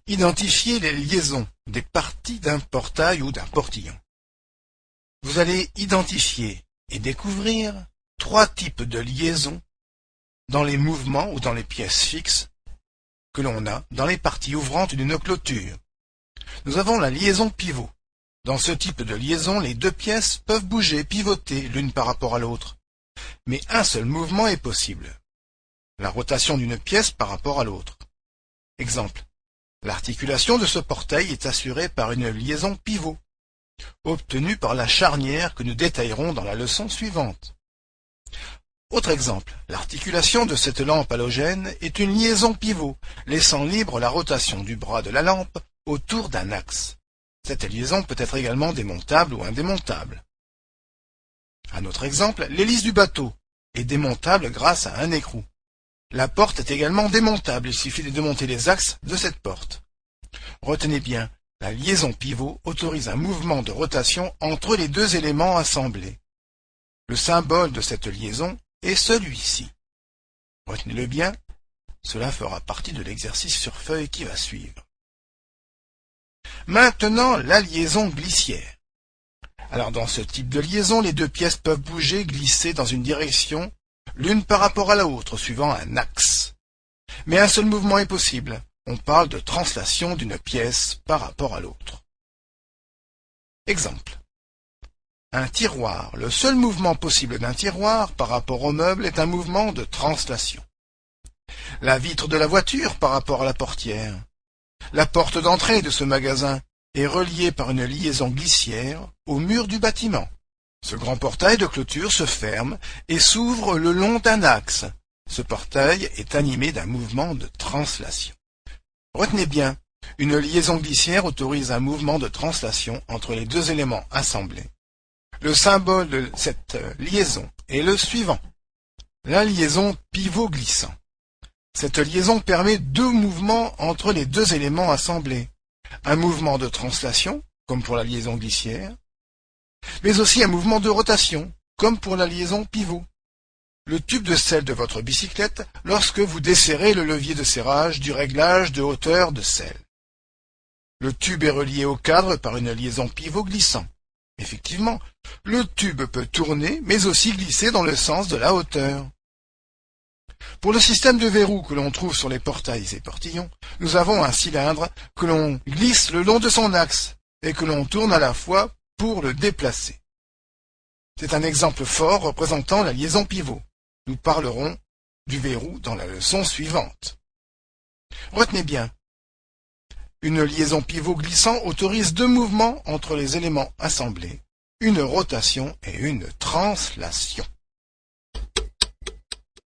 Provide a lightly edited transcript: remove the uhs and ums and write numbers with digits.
Identifiez les liaisons des parties d'un portail ou d'un portillon. Vous allez identifier et découvrir 3 types de liaisons dans les mouvements ou dans les pièces fixes que l'on a dans les parties ouvrantes d'une clôture. Nous avons la liaison pivot. Dans ce type de liaison, les 2 pièces peuvent bouger, pivoter l'une par rapport à l'autre. Mais un seul mouvement est possible. La rotation d'une pièce par rapport à l'autre. Exemple. L'articulation de ce portail est assurée par une liaison pivot, obtenue par la charnière que nous détaillerons dans la leçon suivante. Autre exemple, l'articulation de cette lampe halogène est une liaison pivot, laissant libre la rotation du bras de la lampe autour d'un axe. Cette liaison peut être également démontable ou indémontable. Un autre exemple, l'hélice du bateau est démontable grâce à un écrou. La porte est également démontable, il suffit de démonter les axes de cette porte. Retenez bien, la liaison pivot autorise un mouvement de rotation entre les 2 éléments assemblés. Le symbole de cette liaison est celui-ci. Retenez-le bien, cela fera partie de l'exercice sur feuille qui va suivre. Maintenant, la liaison glissière. Alors dans ce type de liaison, les 2 pièces peuvent bouger, glisser dans une direction, l'une par rapport à l'autre, suivant un axe. Mais un seul mouvement est possible. On parle de translation d'une pièce par rapport à l'autre. Exemple. Un tiroir. Le seul mouvement possible d'un tiroir par rapport au meuble est un mouvement de translation. La vitre de la voiture par rapport à la portière. La porte d'entrée de ce magasin est reliée par une liaison glissière au mur du bâtiment. Ce grand portail de clôture se ferme et s'ouvre le long d'un axe. Ce portail est animé d'un mouvement de translation. Retenez bien, une liaison glissière autorise un mouvement de translation entre les 2 éléments assemblés. Le symbole de cette liaison est le suivant, la liaison pivot-glissant. Cette liaison permet 2 mouvements entre les 2 éléments assemblés. Un mouvement de translation, comme pour la liaison glissière, mais aussi un mouvement de rotation, comme pour la liaison pivot. Le tube de selle de votre bicyclette lorsque vous desserrez le levier de serrage du réglage de hauteur de selle. Le tube est relié au cadre par une liaison pivot glissant. Effectivement, le tube peut tourner mais aussi glisser dans le sens de la hauteur. Pour le système de verrou que l'on trouve sur les portails et portillons, nous avons un cylindre que l'on glisse le long de son axe et que l'on tourne à la fois pour le déplacer. C'est un exemple fort représentant la liaison pivot. Nous parlerons du verrou dans la leçon suivante. Retenez bien, une liaison pivot glissant autorise 2 mouvements entre les éléments assemblés, une rotation et une translation.